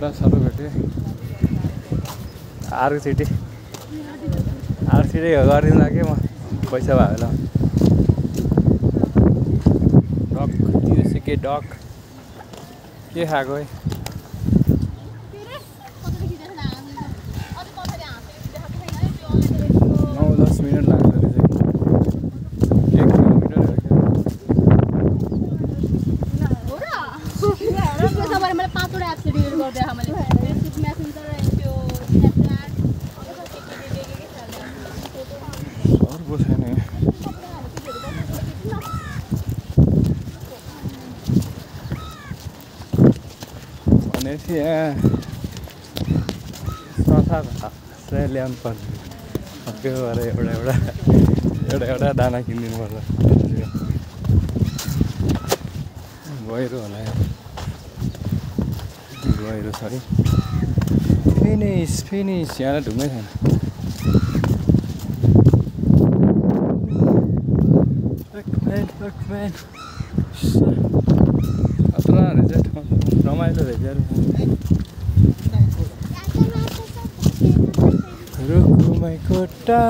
एउटा सरो भेटे आरसिटी गरिदिउँला के म पैसा भयो होला डक के डक के खाएको है 9-10 मिनट लाग्छ रहेछ 1 किलोमिटर ल्याउनु पर्छ के गरेर एउटा दाना किनिदिनु पर्छ गहिरो होला गहिरो छ है फिनिस यहाँ ढुङ्गै छैन खतरा रहेछ रमाइलो रहेछ रुकु my kota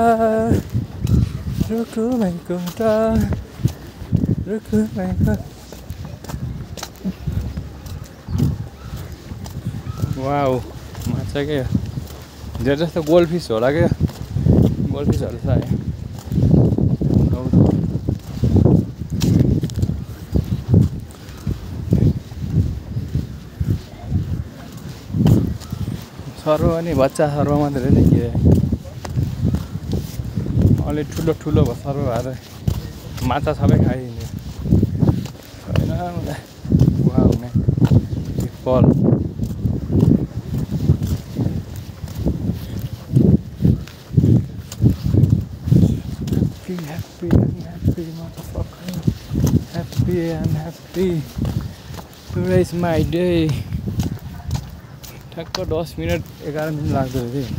वाउ माछा के धेरै जस्तो गोल्डफिस होला क्या गोल्डफिसहरू छ है सर्व अनि बच्चा सर्व मात्रै नै के अलि ठुलो भयो सर्व भएर माछा सबै खाइदिने छैन गुहा हुने पल happy today's my day ठ्याक्क 10 मिनट 11 मिनट लाग्दो रहेछ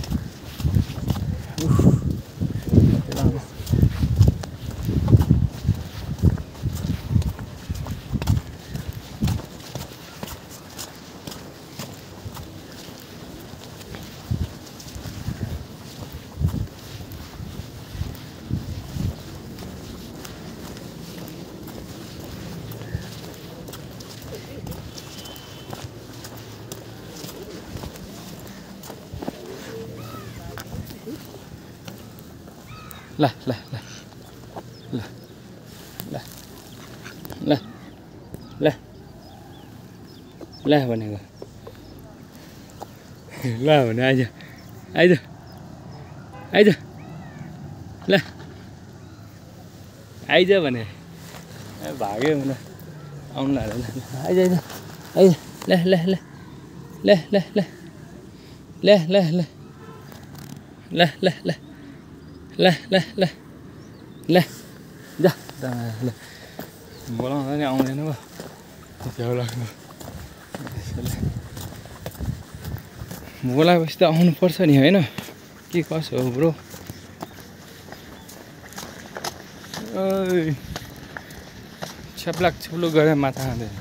ल भनेको ल भने आइज ल आइज भने भाग्यो हुन आउनु लाग्दैन आइज ल जा ल बोलाउँदा नि आउँदैन भयो त्यहाँ लाग्नु बोलाएपछि त आउनुपर्छ नि होइन के कसो हो ब्रो छेप्लाक गरेर माछा खाँदैन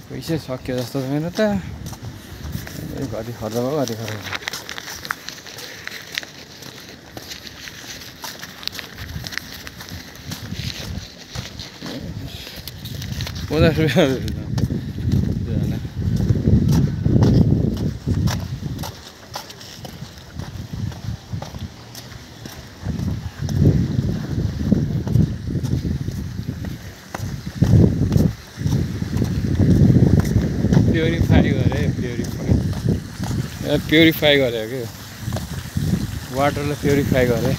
पैसै सक्यो जस्तो छैन त घरि खर्च भयो घरि खर्च 50 रुपया प्योरिफाई गरे के वाटरलाई प्योरिफाई गरे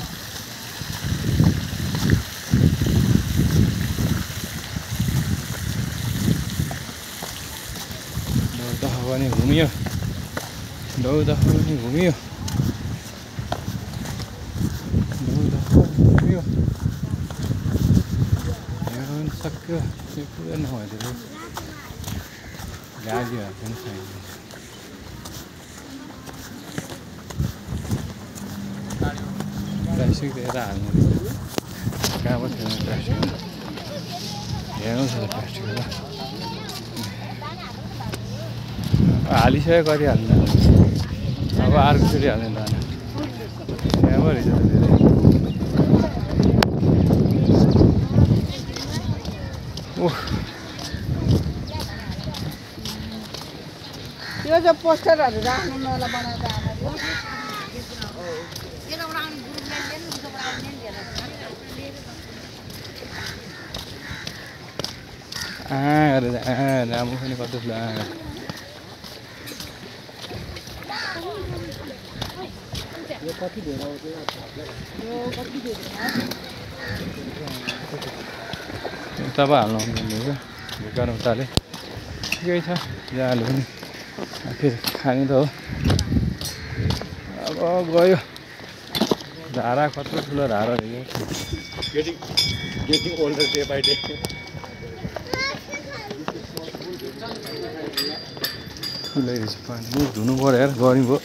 पनि घुमियो दौदखा पनि घुमियो यहाँ सक्यो त्यो पुरा नभइदियो गाडीहरू पनि छैन ट्राफिक दिएर हाल्नु कहाँ पो छैन ट्राफिक हेर्नु छ प्लास्टिक हालिसक्यो कति हाल्नु अब अर्कोचोटि हाल्ने दाना त्यहाँबाट रहेछ त धेरै ओह यो जो पोस्टरहरु राख्नु नला बनाएर राम्रो पनि कस्तो यो कति धेरै हो यो कति धेरै तब हाल्नु आउनुहुन्छ भिकाउनु उताले ठिकै छ जाले पनि आखिर खाने त हो अब गयो धारा कत्रो ठुलो धारा रहेछ getting older day by day. धुनु पऱ्यो यार गर्मी भयो